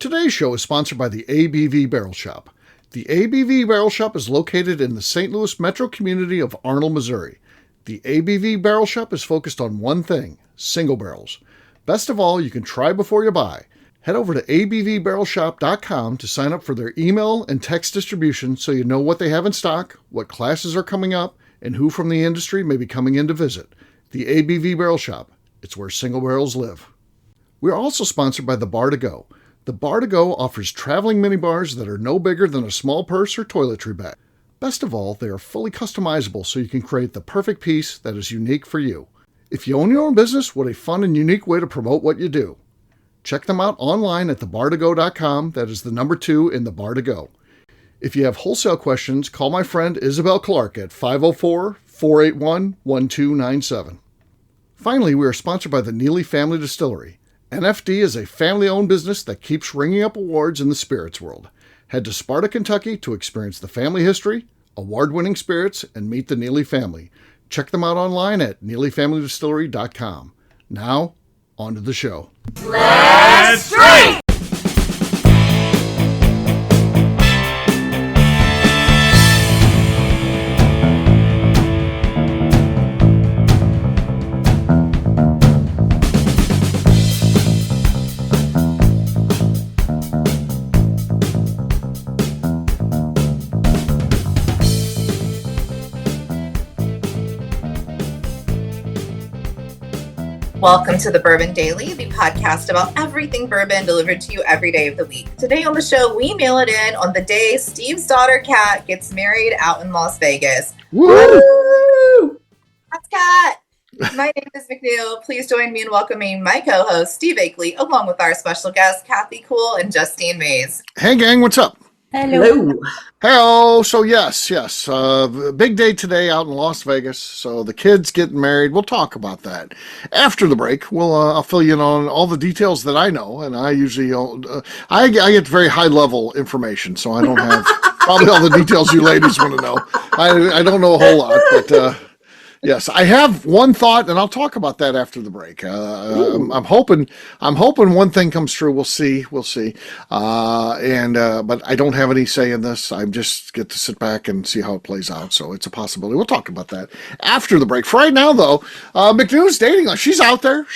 Today's show is sponsored by the ABV Barrel Shop. The ABV Barrel Shop is located in the St. Louis metro community of Arnold, Missouri. The ABV Barrel Shop is focused on one thing, single barrels. Best of all, you can try before you buy. Head over to abvbarrelshop.com to sign up for their email and text distribution so you know what they have in stock, what classes are coming up, and who from the industry may be coming in to visit. The ABV Barrel Shop. It's where single barrels live. We are also sponsored by the Bar to Go. The Bar to Go offers traveling minibars that are no bigger than a small purse or toiletry bag. Best of all, they are fully customizable so you can create the perfect piece that is unique for you. If you own your own business, what a fun and unique way to promote what you do. Check them out online at thebar2go.com. That is the number 2 in the Bar to Go. If you have wholesale questions, call my friend Isabel Clark at 504-481-1297. Finally, we are sponsored by the Neely Family Distillery. NFD is a family-owned business that keeps ringing up awards in the spirits world. Head to Sparta, Kentucky to experience the family history, award-winning spirits, and meet the Neely family. Check them out online at neelyfamilydistillery.com. Now, on to the show. Let's drink! Welcome to the Bourbon Daily, the podcast about everything bourbon delivered to you every day of the week. Today on the show, we mail it in on the day Steve's daughter, Kat, gets married out in Las Vegas. Woo! That's Kat. My name is McNeil. Please join me in welcoming my co-host, Steve Akeley, along with our special guests, Kathy Cool and Justine Mays. Hey gang, what's up? Hello. Hello. So yes. Big day today out in Las Vegas. So the kids getting married. We'll talk about that after the break. I'll fill you in on all the details that I know, and I usually I get very high level information, so I don't have probably all the details you ladies want to know. I don't know a whole lot, but yes, I have one thought, and I'll talk about that after the break. I'm hoping one thing comes true. We'll see. But I don't have any say in this. I just get to sit back and see how it plays out. So it's a possibility. We'll talk about that after the break. For right now, though, McNew's dating. She's out there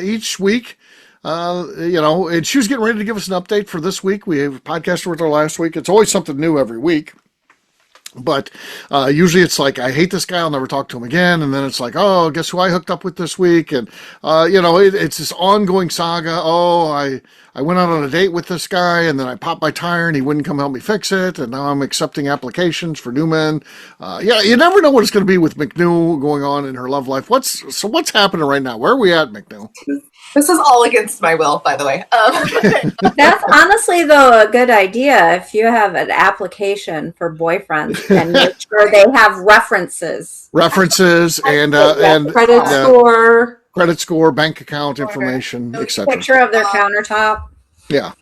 each week. And she was getting ready to give us an update for this week. We have podcasted with her last week. It's always something new every week. But usually it's like, I hate this guy, I'll never talk to him again. And then it's like, oh, guess who I hooked up with this week? And, it's this ongoing saga. Oh, I went out on a date with this guy, and then I popped my tire, and he wouldn't come help me fix it. And now I'm accepting applications for new men. You never know what it's going to be with McNew going on in her love life. What's happening right now? Where are we at, McNew? This is all against my will, by the way. That's honestly, though, a good idea. If you have an application for boyfriends, then make sure they have references. And credit score, bank account information, etc. Picture of their countertop. Yeah.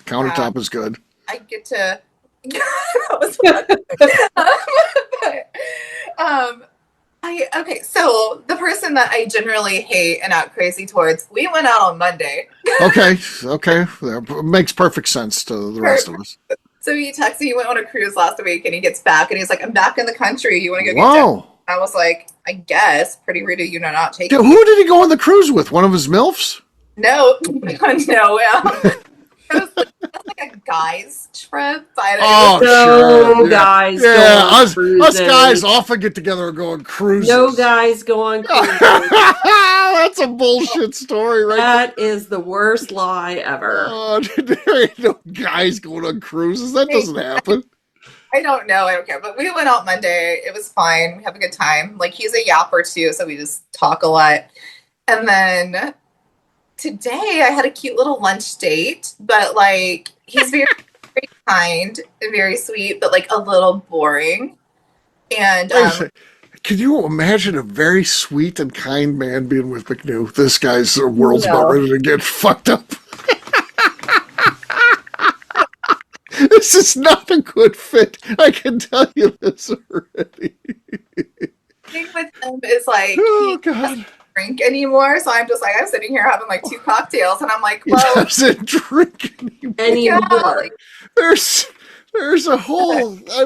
Countertop is good. I get to. That was fun. Okay, so the person that I generally hate and act crazy towards, we went out on Monday. Okay. That makes perfect sense to the rest of us. So he texted me, he went on a cruise last week, and he gets back, and he's like, I'm back in the country. You want to go get dinner? I was like, I guess. Pretty rude of you to not take it. Who did he go on the cruise with? One of his MILFs? No. That's like a guy's trip. Sure. Guys. Yeah, us guys often get together and go on cruises. No guys go on cruises. That's a bullshit story, right? That is the worst lie ever. There ain't no guys going on cruises. That doesn't happen. I don't know. I don't care. But we went out Monday. It was fine. We have a good time. Like, he's a yapper too, so we just talk a lot. And then today I had a cute little lunch date, but like, he's very, very kind and very sweet, but like a little boring. And can you imagine a very sweet and kind man being with McNew? This guy's world's about ready to get fucked up. This is not a good fit. I can tell you this already. The thing with him is like, oh God, drink anymore. So I'm just like, I'm sitting here having like 2 cocktails, and I'm like, He well, doesn't drink anymore. Anymore. like, There's a whole. I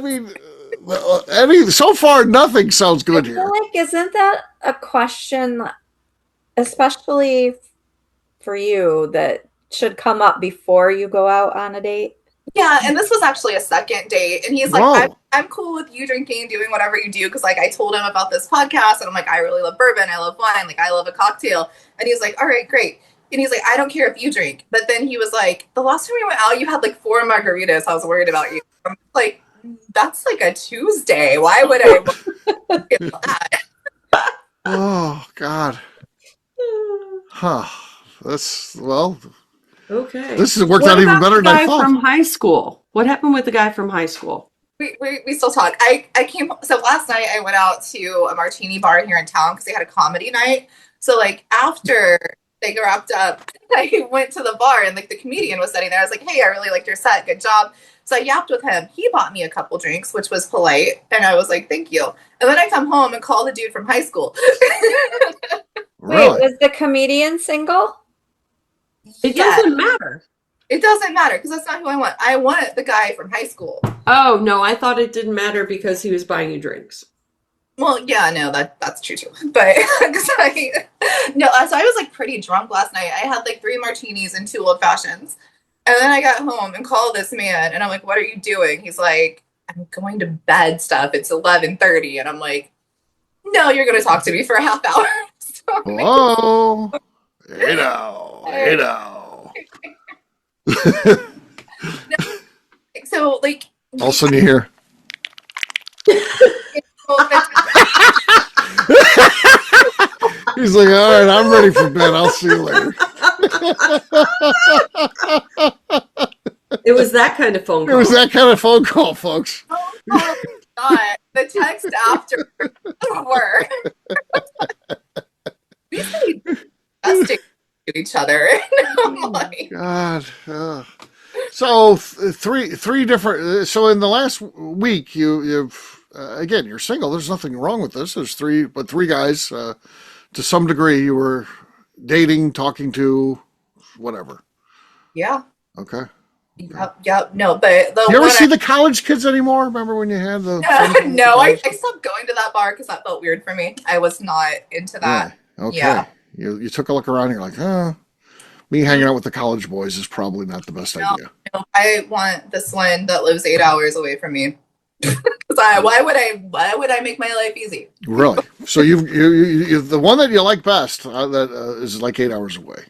mean, so far nothing sounds I good feel here. like isn't that a question, especially for you, that should come up before you go out on a date? yeah, and this was actually a second date, and he's like, Whoa. I'm cool with you drinking, doing whatever you do, because like I told him about this podcast, and I'm like, I really love bourbon, I love wine, like I love a cocktail, and he's like, all right, great, and he's like, I don't care if you drink, but then he was like, the last time we went out, you had like 4 margaritas, I was worried about you. I'm like, that's like a Tuesday. Why would I get that? Oh God. Huh. Okay. This has worked What out even about better the than I guy thought. from high school? What happened with the guy from high school? We still talk. I came, so last night I went out to a martini bar here in town because they had a comedy night. So like after they wrapped up, I went to the bar and like the comedian was sitting there. I was like, hey, I really liked your set. Good job. So I yapped with him. He bought me a couple drinks, which was polite. And I was like, thank you. And then I come home and call the dude from high school. Really? Wait, was the comedian single? It Yeah. doesn't matter. It doesn't matter because that's not who I want. I want the guy from high school. Oh, no, I thought it didn't matter because he was buying you drinks. Well, yeah, no, that's true too. But so I was like pretty drunk last night. I had like 3 martinis and 2 old fashions. And then I got home and called this man and I'm like, what are you doing? He's like, I'm going to bed stuff. It's 11:30. And I'm like, no, you're going to talk to me for a half hour. So I'm like, Hello. Hey now. so like, All of a sudden you hear. He's like, all right, I'm ready for bed. I'll see you later. It was that kind of phone It call. was that kind of phone call, folks. oh, God. The text after were we say disgusting to each other. And I'm like, God. So three different. So in the last week, you've again, you're single. There's nothing wrong with this. There's three guys. To some degree, you were dating, talking to, whatever. yeah. Okay. Yep. No, but the You ever one see the college kids anymore? Remember when you had the? no, I stopped going to that bar because that felt weird for me. I was not into that. Really? Okay. Yeah. You took a look around. And you're like, me hanging out with the college boys is probably not the best idea. No, I want this one that lives 8 hours away from me. Why would I make my life easy? Really? So you the one that you like best that is like 8 hours away.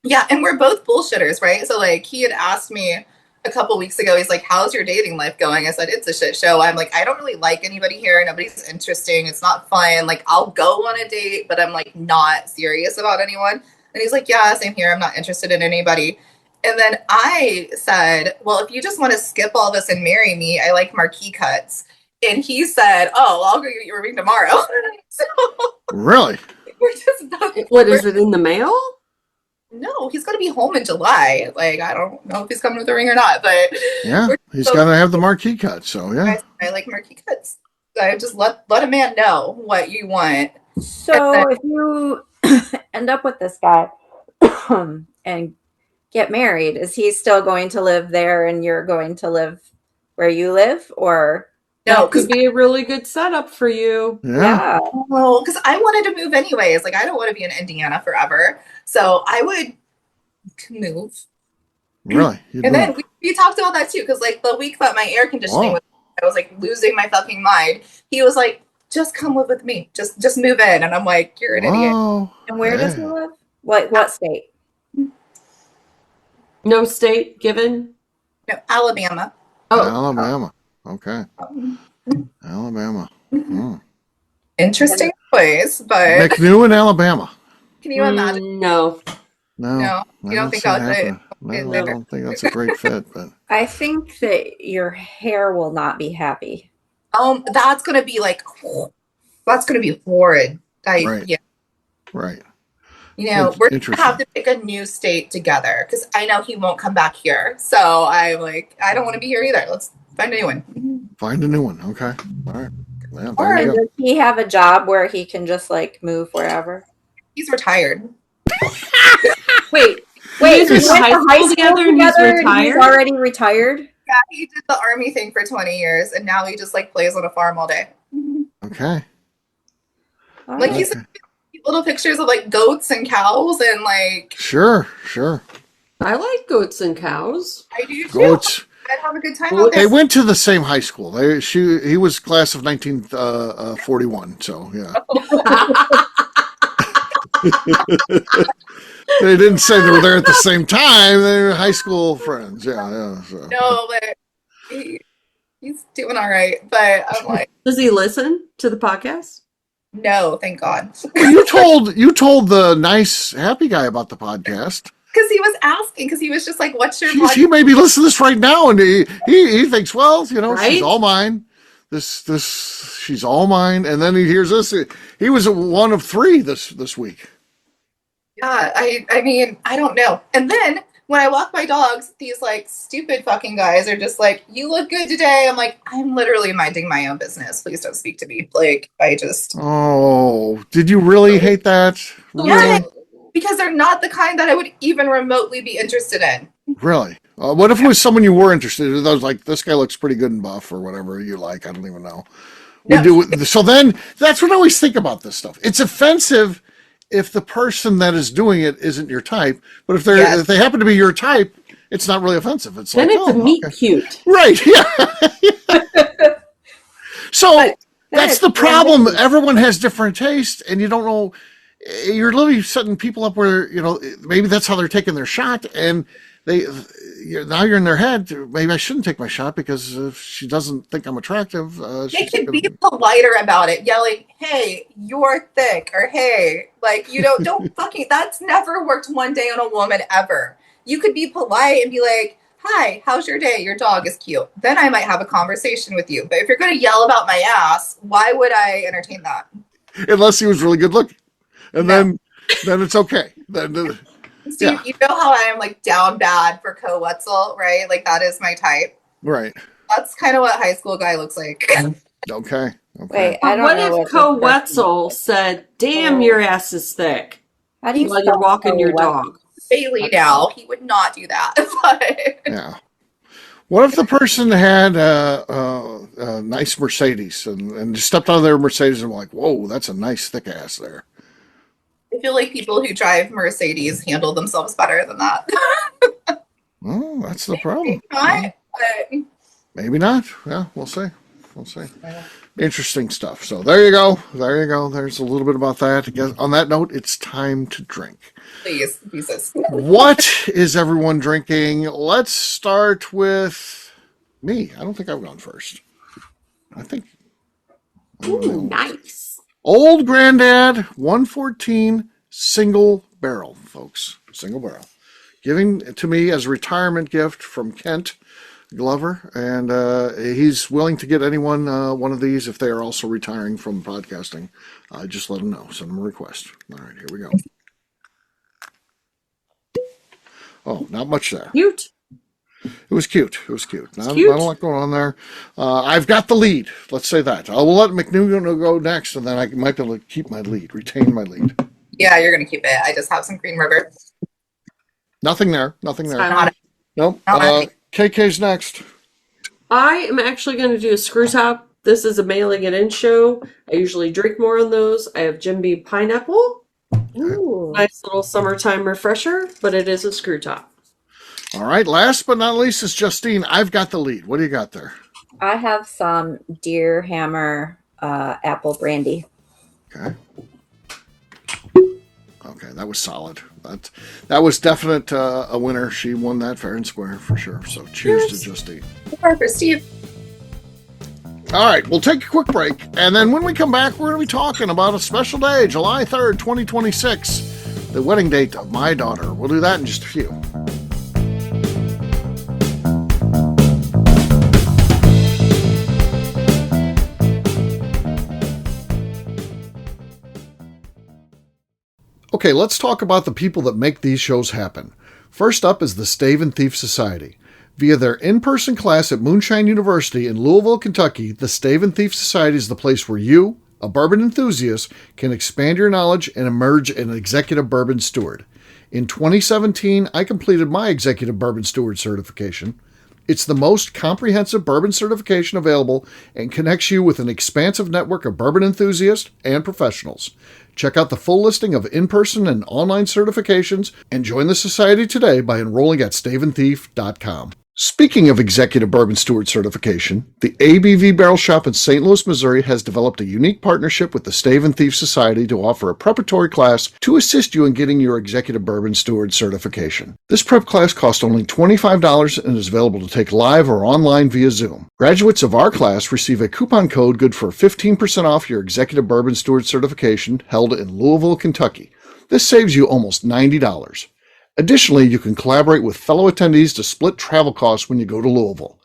Yeah, and we're both bullshitters, right? So like he had asked me a couple weeks ago, he's like, how's your dating life going? I said, it's a shit show. I'm like, I don't really like anybody here. Nobody's interesting. It's not fun. Like I'll go on a date, but I'm like not serious about anyone. And he's like, yeah, same here. I'm not interested in anybody. And then I said, well, if you just want to skip all this and marry me, I like marquee cuts. And he said, oh, well, I'll go get your ring tomorrow. So Really? we're just What is it in the mail? No, he's going to be home in July. Like, I don't know if he's coming with a ring or not, but Yeah, he's so- got to have the marquee cut. So yeah. I like marquee cuts. I just let a man know what you want. So if you end up with this guy and get married, is he still going to live there and you're going to live where you live? Or No, That because could be a really good setup for you. Yeah. I wanted to move anyways. Like, I don't want to be in Indiana forever. So I would move. Really? You'd And then move. we talked about that too, because like the week that my air conditioning Wow. was, I was like losing my fucking mind. He was like, just come live with me. Just move in. And I'm like, you're an idiot. Wow. and where does he Yeah. live? What state? No state given? No, Alabama. Oh, Alabama. Okay. Alabama. Hmm. Interesting place, but McNew in Alabama. can you imagine? no. No. No, you don't I think see it I'll do it? happening. No, I don't think that's a great fit. But I think that your hair will not be happy. That's gonna be like, that's gonna be horrid. Right. Yeah, right. you know, we're gonna Interesting. have to pick a new state together because I know he won't come back here. So I'm like, I don't want to be here either. Let's find a new one. Find a new one. Okay. All right. Yeah, All there right. you And go. does he have a job where he can just like move wherever? He's retired. Wait, Wait, you guys we went went to high school together and he's together and he's retired? already retired? Yeah, he did the army thing for 20 years, and now he just like plays on a farm all day. Okay. All Like right. he's little pictures of like goats and cows and like Sure. I like goats and cows. I do too. Goats. I'd have a good time Well, out They there. went to the same high school. He was class of 1941. So yeah. They didn't say they were there at the same time. They were high school friends. Yeah. So. No, but he's doing all right. But I'm like, Does he listen to the podcast? no, thank God. Well, you told the nice happy guy about the podcast. Because he was asking, because he was just like, what's your Jeez, podcast? he may be listening to this right now, and he thinks, well, she's Right? all mine. This she's all mine. And then he hears this. He was one of 3 this week. Yeah, I mean, I don't know. And then when I walk my dogs, these like stupid fucking guys are just like, you look good today. I'm like, I'm literally minding my own business. Please don't speak to me. Like, I just. Oh, did you really hate that? Yeah, Really? because they're not the kind that I would even remotely be interested in. Really? What if it was someone you were interested in? I was like, this guy looks pretty good and buff, or whatever you like. I don't even know. No. So then that's what I always think about this stuff. It's offensive if the person that is doing it isn't your type, but if they happen to be your type, it's not really offensive. It's Then like, it's a meet cute. right, yeah. So that's the problem. Everyone has different taste, and you don't know. You're literally setting people up where maybe that's how they're taking their shot, and now you're in their head. Maybe I shouldn't take my shot because if she doesn't think I'm attractive, They can be politer about it, yelling, "Hey, you're thick," or "Hey, like don't fucking." That's never worked one day on a woman ever. You could be polite and be like, "Hi, how's your day? Your dog is cute." Then I might have a conversation with you. But if you're going to yell about my ass, why would I entertain that? unless he was really good looking, and then it's okay. Then. Steve, you know how I am like down bad for Co Wetzel, right? Like that is my type. Right. That's kind of what high school guy looks like. Okay. Wait, I But don't what know if Co Wetzel said, "Damn, your ass is thick," How do you while you're spell walking your Co-Wetzel? dog? Bailey now, he would not do that. But Yeah. What if the person had a nice Mercedes and just stepped out of their Mercedes and were like, whoa, that's a nice thick ass there. I feel like people who drive Mercedes handle themselves better than that. Well, that's the problem. Not, but Maybe not. Yeah, we'll see. Interesting stuff. So there you go. There's a little bit about that. Again, on that note, it's time to drink. please, Jesus. What is everyone drinking? Let's start with me. I don't think I've gone first. I think. Ooh, nice. Old Granddad 114 single barrel, folks. Single barrel. Giving to me as a retirement gift from Kent Glover. And he's willing to get anyone one of these if they are also retiring from podcasting. Just let him know. Send him a request. All right, here we go. Oh, not much there. Cute. It was cute. Not cute. a lot going on there. I've got the lead. Let's say that. I will let McNugent go next, and then I might be able to keep my lead, retain my lead. Yeah, you're gonna keep it. I just have some Green River. Nothing there. Silent. Nope. Not KK's next. I am actually going to do a screw top. This is a mailing it in show. I usually drink more on those. I have Jim Beam Pineapple. Ooh. Nice little summertime refresher, but it is a screw top. All right. Last but not least is Justine. I've got the lead. What do you got there? I have some Deer Hammer apple brandy. Okay. Okay, that was solid. That was definite a winner. She won that fair and square for sure. So cheers to Justine. For Steve. All right, we'll take a quick break, and then when we come back, we're going to be talking about a special day, July 3rd, 2026, the wedding date of my daughter. We'll do that in just a few. Okay, let's talk about the people that make these shows happen. First up is the Stave and Thief Society. Via their in-person class at Moonshine University in Louisville, Kentucky, the Stave and Thief Society is the place where you A bourbon enthusiast can expand your knowledge and emerge an executive bourbon steward. In 2017, I completed my executive bourbon steward certification. It's the most comprehensive bourbon certification available and connects you with an expansive network of bourbon enthusiasts and professionals. Check out the full listing of in-person and online certifications and join the society today by enrolling at staveandthief.com. Speaking of executive bourbon steward certification, the ABV Barrel Shop in St. Louis, Missouri has developed a unique partnership with the Stave and Thief Society to offer a preparatory class to assist you in getting your executive bourbon steward certification. This prep class costs only $25 and is available to take live or online via Zoom. Graduates of our class receive a coupon code good for 15% off your executive bourbon steward certification held in Louisville, Kentucky. This saves you almost $90. Additionally, you can collaborate with fellow attendees to split travel costs when you go to Louisville.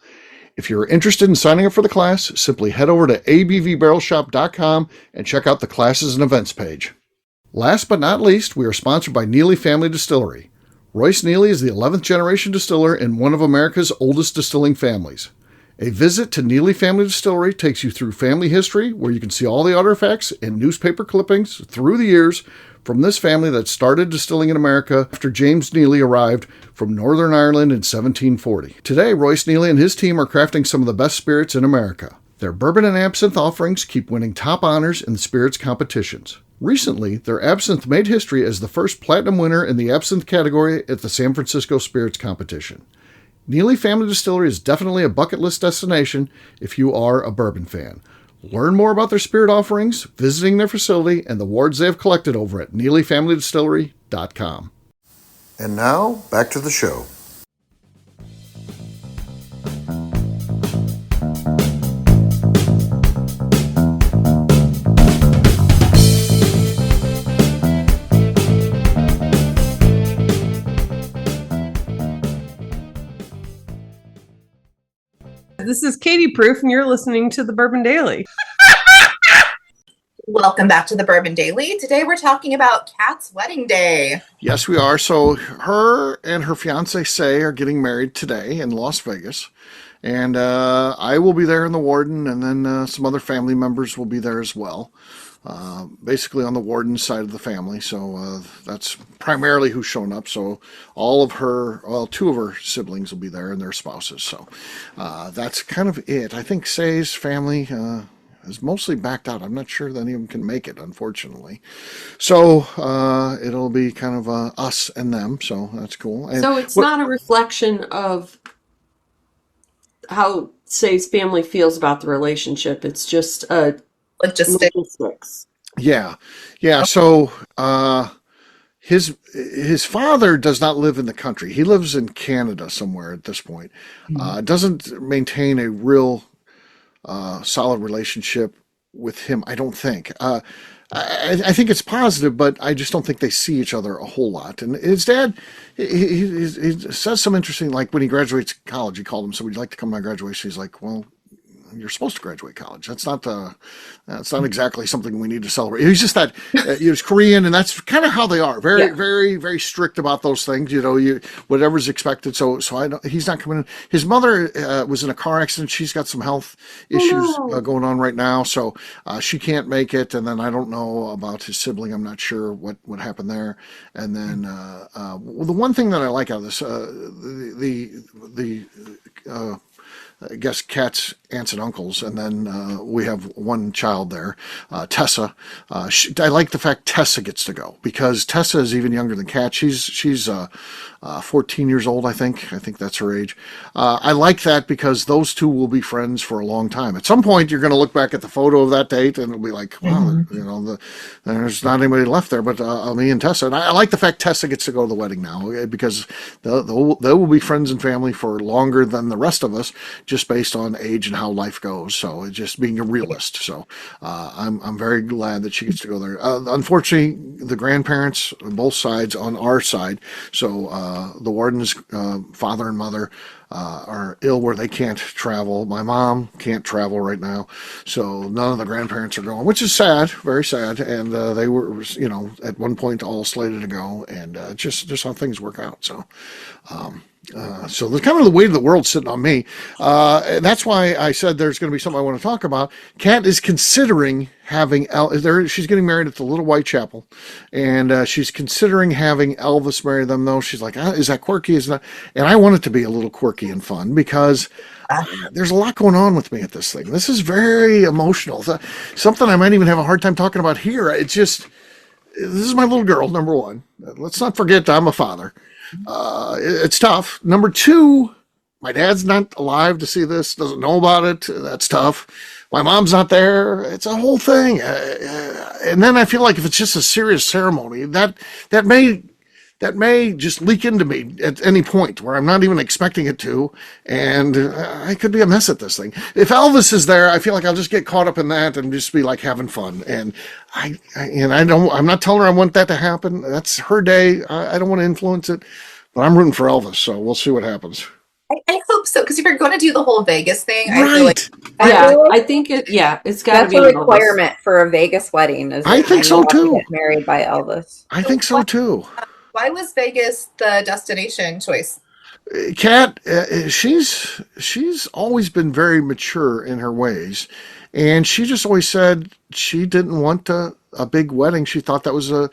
If you're interested in signing up for the class, simply head over to abvbarrelshop.com and check out the classes and events page. Last but not least, we are sponsored by Neely Family Distillery. Royce Neely is the 11th generation distiller in one of America's oldest distilling families. A visit to Neely Family Distillery takes you through family history, where you can see all the artifacts and newspaper clippings through the years from this family that started distilling in America after James Neely arrived from Northern Ireland in 1740. Today, Royce Neely and his team are crafting some of the best spirits in America. Their bourbon and absinthe offerings keep winning top honors in the spirits competitions. Recently, their absinthe made history as the first platinum winner in the absinthe category at the San Francisco Spirits Competition. Neely Family Distillery is definitely a bucket list destination if you are a bourbon fan. Learn more about their spirit offerings, visiting their facility, and the awards they have collected over at NeelyFamilyDistillery.com. And now, back to the show. This is Katie Proof, and you're listening to the Bourbon Daily. Welcome back to the Bourbon Daily. Today we're talking about Kat's wedding day. Yes, we are. So her and her fiance, Say, are getting married today in Las Vegas. And I will be there in the Warden, and then some other family members will be there as well. Basically on the Warden side of the family. So that's primarily who's shown up. So all of her, well, two of her siblings will be there and their spouses. So that's kind of it. I think Say's family is mostly backed out. I'm not sure that any of them can make it, unfortunately. So it'll be kind of us and them. So that's cool. And so it's not a reflection of how Say's family feels about the relationship. It's just logistics. Yeah. So his father does not live in the country. He lives in Canada somewhere at this point. Doesn't maintain a real solid relationship with him, I don't think. I think it's positive, but I just don't think they see each other a whole lot. And his dad, he says some interesting, like when he graduates college, he called him, so would you like to come to my graduation? He's like, well, you're supposed to graduate college. That's not exactly something we need to celebrate. He's just that he's Korean, and that's kind of how they are. Very, very strict about those things. You know, whatever's expected. So he's not coming in. His mother was in a car accident. She's got some health issues going on right now, so she can't make it. And then I don't know about his sibling. I'm not sure what happened there. And then the one thing that I like out of this, I guess Kat's aunts and uncles, and then we have one child there, Tessa. I like the fact Tessa gets to go, because Tessa is even younger than Kat. She's 14 years old, I think. I think that's her age. I like that because those two will be friends for a long time. At some point, you're going to look back at the photo of that date, and it'll be like, wow, there's not anybody left there but me and Tessa. And I like the fact Tessa gets to go to the wedding now, because they will be friends and family for longer than the rest of us, just based on age and how life goes. So it's just being a realist. So I'm very glad that she gets to go there. Unfortunately, the grandparents, both sides on our side, so the Warden's father and mother are ill where they can't travel. My mom can't travel right now, so none of the grandparents are going, which is sad, very sad. And they were, at one point all slated to go, and just how things work out. So So the kind of the weight of the world sitting on me. That's why I said there's going to be something I want to talk about. Kat is considering having she's getting married at the Little White Chapel, and she's considering having Elvis marry them. Though she's like, is that quirky? Is not? And I want it to be a little quirky and fun because there's a lot going on with me at this thing. This is very emotional. Something I might even have a hard time talking about here. It's just this is my little girl. Number one, let's not forget I'm a father. It's tough. Number two, my dad's not alive to see this, doesn't know about it. That's tough. My mom's not there. It's a whole thing. And then I feel like if it's just a serious ceremony, that may just leak into me at any point where I'm not even expecting it to, and I could be a mess at this thing. If Elvis is there, I feel like I'll just get caught up in that and just be like having fun. And I'm not telling her I want that to happen. That's her day. I don't want to influence it, but I'm rooting for Elvis, so we'll see what happens. I hope so, because if you're going to do the whole Vegas thing, I feel Right. like Yeah, I think it's got to That's be a Elvis. requirement for a Vegas wedding. Is I that think you so have to too. get married by Elvis. I think so too. why was Vegas the destination choice? Kat, she's always been very mature in her ways, and she just always said she didn't want a big wedding. She thought that was a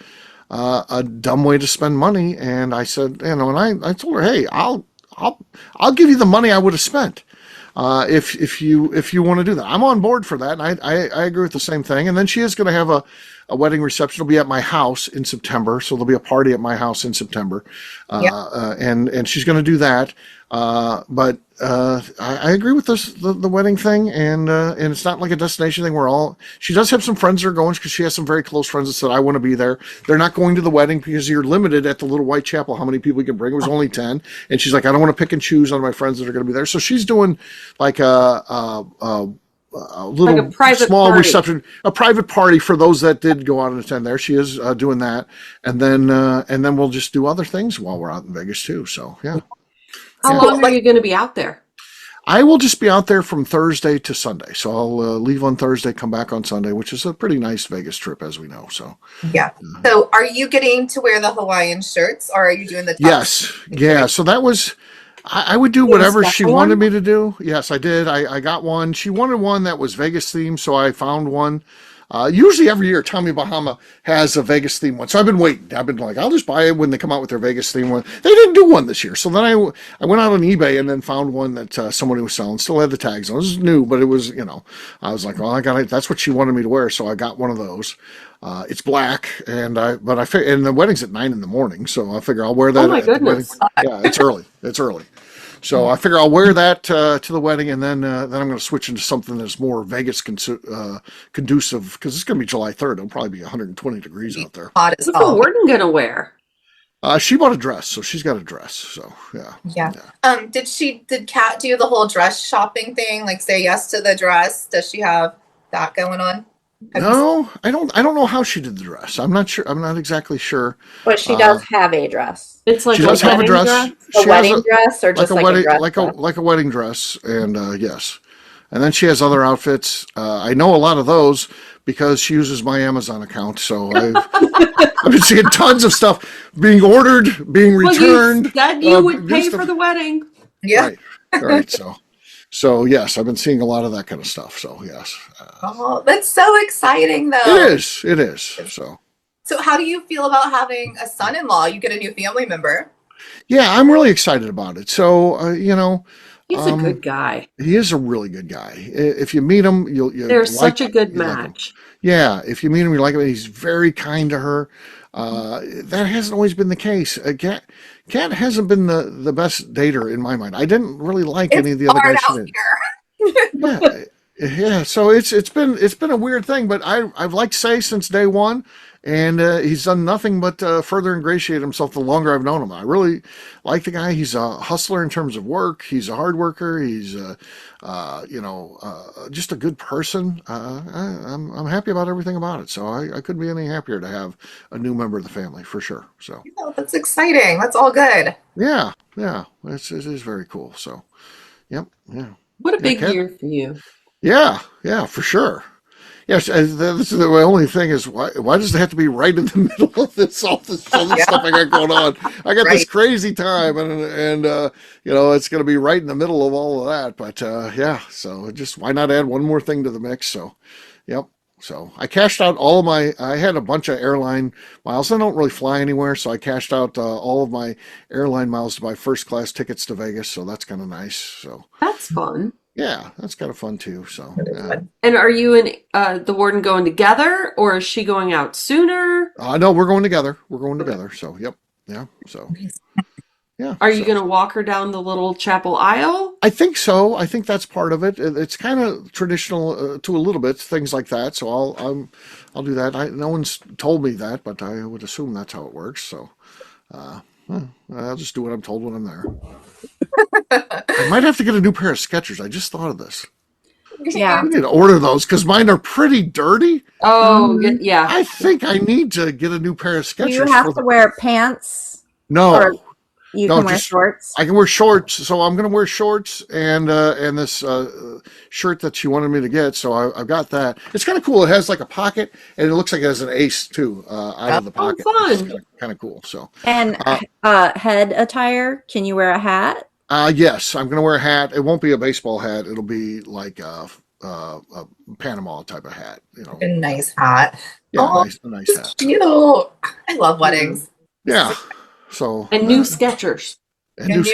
dumb way to spend money. And I said, and I told her, hey, I'll give you the money I would have spent. If you want to do that, I'm on board for that. And I agree with the same thing. And then she is going to have a wedding reception. It'll be at my house in September. So there'll be a party at my house in September. And she's going to do that. But I agree with the wedding thing, and it's not like a destination thing. She does have some friends that are going because she has some very close friends that said I want to be there. They're not going to the wedding because you're limited at the Little White Chapel how many people you can bring. It was only 10, and she's like, I don't want to pick and choose on my friends that are going to be there. So she's doing like a little Like a private small party. reception, a private party for those that did go out and attend there. She is doing that, and then we'll just do other things while we're out in Vegas too. So yeah. How Yeah. long are you going to be out there? I will just be out there from Thursday to Sunday. So I'll leave on Thursday, come back on Sunday, which is a pretty nice Vegas trip, as we know. So Yeah. So are you getting to wear the Hawaiian shirts, or are you doing the top? yes, yeah. So that was I would do whatever she special wanted one? me to do. Yes, I did. I got one. She wanted one that was Vegas themed, so I found one. Usually every year, Tommy Bahama has a Vegas theme one. So I've been waiting. I've been like, I'll just buy it when they come out with their Vegas theme one. They didn't do one this year. So then I went out on eBay and then found one that somebody was selling. Still had the tags on. It was new, but it was, I was like, well, that's what she wanted me to wear. So I got one of those. It's black, and the wedding's at 9 a.m. So I figure I'll wear that. Oh my at the wedding. goodness. Yeah, it's early. It's early. So I figure I'll wear that to the wedding, and then I'm going to switch into something that's more Vegas conducive because it's going to be July 3rd. It'll probably be 120 degrees out there. Hot as What's the hell. warden going to wear? She bought a dress, so she's got a dress. So yeah. Yeah. Did Kat do the whole dress shopping thing? Like say yes to the dress? Does she have that going on? No, I don't know how she did the dress. I'm not sure. I'm not exactly sure. But she does have a dress. It's like She does have a wedding dress. A She wedding has dress or just a like wedding, a dress? like a wedding dress, and yes. And then she has other outfits. I know a lot of those because she uses my Amazon account. So I've been seeing tons of stuff being ordered, being Well, returned. you said you would new pay stuff. for the wedding. Yeah. Right. So yes, I've been seeing a lot of that kind of stuff. So yes, Oh, that's so exciting though. it is. It is. So how do you feel about having a son-in-law? You get a new family member. Yeah, I'm really excited about it. So He's a good guy. he is a really good guy. If you meet him, you'll They're like, such a good you like him. match. Yeah, if you meet him, you like him. He's very kind to her. That hasn't always been the case. Kat hasn't been the best dater in my mind. I didn't really like any of the other Hard guys she out did. here. Yeah. So it's been a weird thing, but I've liked Say since day one, and he's done nothing but further ingratiate himself the longer I've known him. I really like the guy. He's a hustler in terms of work. He's a hard worker. He's just a good person. I'm happy about everything about it. So I couldn't be any happier to have a new member of the family for sure. So Oh, that's exciting. That's all good. yeah, it is very cool. So yep, yeah. What a big Kat? year for you. Yeah, for sure. Yes, this is the only thing is why does it have to be right in the middle of all this other stuff I got going on? I got this Right. crazy time, and it's going to be right in the middle of all of that. But yeah, so just why not add one more thing to the mix? So, yep. So I cashed out all of my. I had a bunch of airline miles. I don't really fly anywhere, so I cashed out all of my airline miles to buy first class tickets to Vegas. So that's kind of nice. So That's fun. yeah, that's kind of fun too. So That is yeah. fun. And are you and the warden going together, or is she going out sooner? No, we're going together. We're going together. So yep, yeah. So Nice. yeah. Are you So going to walk her down the little chapel aisle? I think so. I think that's part of it. It's kind of traditional to a little bit, things like that. So I'll do that. No one's told me that, but I would assume that's how it works. So I'll just do what I'm told when I'm there. I might have to get a new pair of Skechers. I just thought of this. Yeah. I need to order those because mine are pretty dirty. Oh, Mhm. yeah. I think I need to get a new pair of Do you Skechers have for to wear pants, no. or you No, can wear just shorts? I can wear shorts, so I'm going to wear shorts and this shirt that she wanted me to get. So I've got that. It's kind of cool. It has like a pocket, and it looks like it has an ace too out of the Oh, pocket. It's fun. kind of cool. So And head attire, can you wear a hat? yes, I'm going to wear a hat. It won't be a baseball hat. It'll be like a Panama type of hat. A nice hat. Yeah, Oh, a nice it's hat. cute. I love weddings. Yeah. So And new Skechers.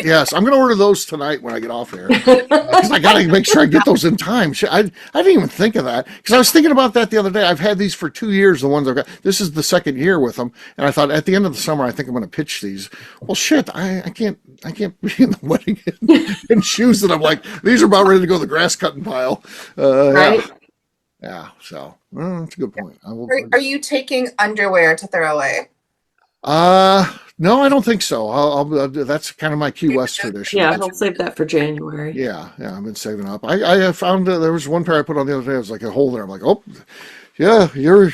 yes, I'm going to order those tonight when I get off here. Because I got to make sure I get those in time. I didn't even think of that because I was thinking about that the other day. I've had these for 2 years, the ones I've got. This is the second year with them, and I thought at the end of the summer, I think I'm going to pitch these. Well, shit, I can't be in the wedding in shoes that I'm like, these are about ready to go to the grass cutting pile. Right? Yeah. So that's a good point. Are you taking underwear to throw away? No, I don't think so. That's kind of my Key West tradition. Yeah, he'll save that for January. Yeah, I've been saving up. I found there was one pair I put on the other day. It was like a hole there. I'm like, oh, yeah, you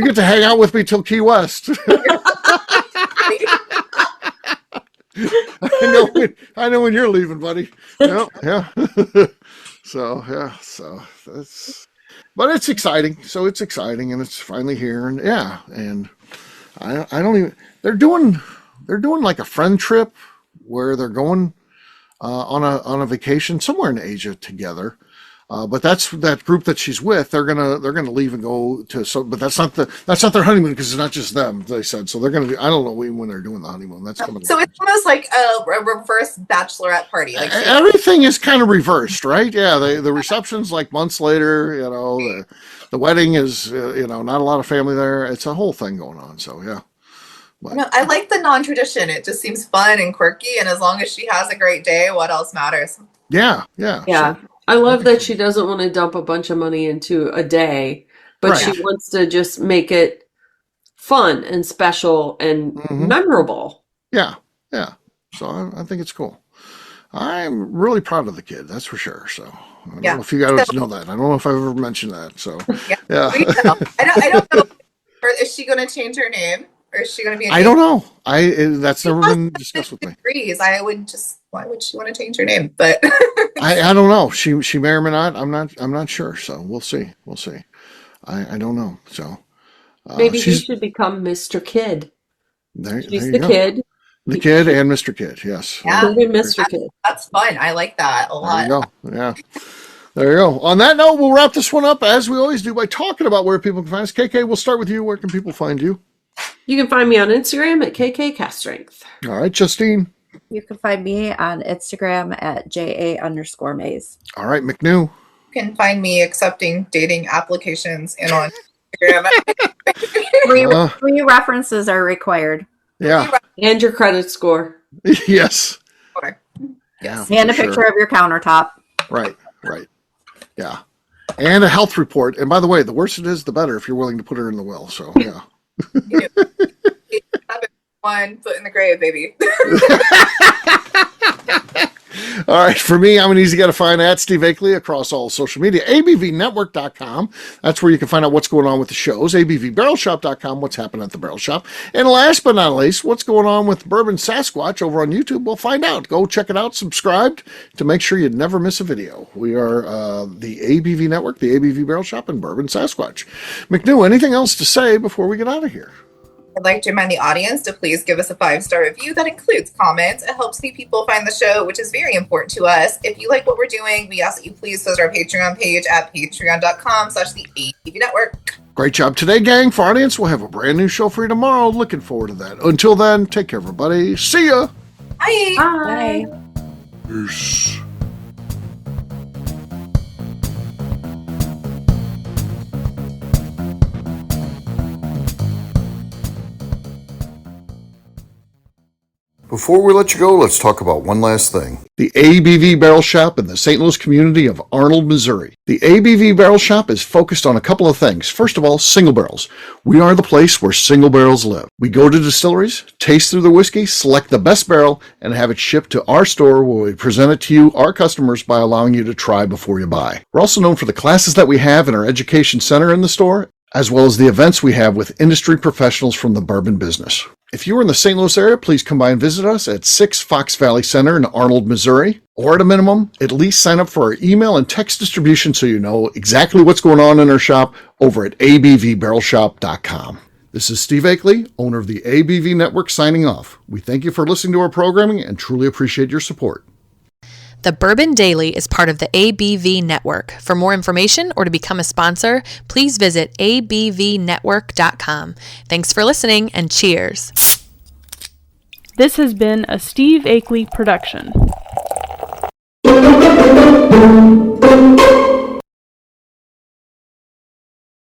get to hang out with me till Key West. I know when you're leaving, buddy. Yeah. So but it's exciting. So it's exciting, and it's finally here, and yeah, and I don't even. They're doing like a friend trip where they're going on a vacation somewhere in Asia together. But that's that group that she's with. They're gonna leave and go to but that's not their honeymoon because it's not just them. They said so. They're gonna do. I don't know when they're doing the honeymoon. That's coming. So it's almost like a reverse bachelorette party. Like Everything is kind of reversed, right? Yeah, the reception's like months later. The wedding is not a lot of family there. It's a whole thing going on. So yeah. But, no, I like the non-tradition. It just seems fun and quirky, and as long as she has a great day, what else matters? yeah. Yeah. So, I love that she doesn't want to dump a bunch of money into a day, but Right. she wants to just make it fun and special and Mhm. memorable. Yeah. So I think it's cool. I'm really proud of the kid. That's for sure. So I don't know if you guys know that. I don't know if I've ever mentioned that. So yeah. We know. I don't know. Is she going to change her name, or is she going to be? I don't know. That's never been discussed with me. Agrees. Why would she want to change her name? But I don't know. She may or may not. I'm not sure. So we'll see. I don't know. So Maybe he should become Mr. Kid. There She's you the go. kid. The kid and Mr. Kid. Yes. Yeah. Kid and Mr. Kid. that's fun. I like that a There you lot. go. Yeah. There you go. On that note, we'll wrap this one up as we always do by talking about where people can find us. KK, we'll start with you. Where can people find you? You can find me on Instagram at KKCastStrength. All right, Justine. You can find me on Instagram at JA_Maze. All right, McNew. You can find me accepting dating applications and on Instagram. Three references are required. Yeah. And your credit score. Yes. Okay. Yeah. And a for picture sure. of your countertop. Right. Yeah. And a health report. And by the way, the worse it is, the better if you're willing to put her in the will. So, yeah. One foot in the grave, baby. All right, for me, I'm an easy guy to find at Steve Akeley across all social media. ABVnetwork.com, that's where you can find out what's going on with the shows. ABVBarrelShop.com, what's happening at the Barrel Shop. And last but not least, what's going on with Bourbon Sasquatch over on YouTube? We'll find out. Go check it out, subscribe to make sure you never miss a video. We are the ABV Network, the ABV Barrel Shop, and Bourbon Sasquatch. McNew, anything else to say before we get out of here? I'd like to remind the audience to please give us a 5-star review that includes comments. It helps new people find the show, which is very important to us. If you like what we're doing, we ask that you please visit our Patreon page at patreon.com/the ABV Network. Great job today, gang. For our audience, we'll have a brand new show for you tomorrow. Looking forward to that. Until then, take care, everybody. See ya. Bye. Bye. Peace. Before we let you go, let's talk about one last thing. The ABV Barrel Shop in the St. Louis community of Arnold, Missouri. The ABV Barrel Shop is focused on a couple of things. First of all, single barrels. We are the place where single barrels live. We go to distilleries, taste through the whiskey, select the best barrel, and have it shipped to our store where we present it to you, our customers, by allowing you to try before you buy. We're also known for the classes that we have in our education center in the store, as well as the events we have with industry professionals from the bourbon business. If you are in the St. Louis area, please come by and visit us at 6 Fox Valley Center in Arnold, Missouri. Or at a minimum, at least sign up for our email and text distribution so you know exactly what's going on in our shop over at abvbarrelshop.com. This is Steve Akeley, owner of the ABV Network, signing off. We thank you for listening to our programming and truly appreciate your support. The Bourbon Daily is part of the ABV Network. For more information or to become a sponsor, please visit abvnetwork.com. Thanks for listening and cheers. This has been a Steve Akeley production.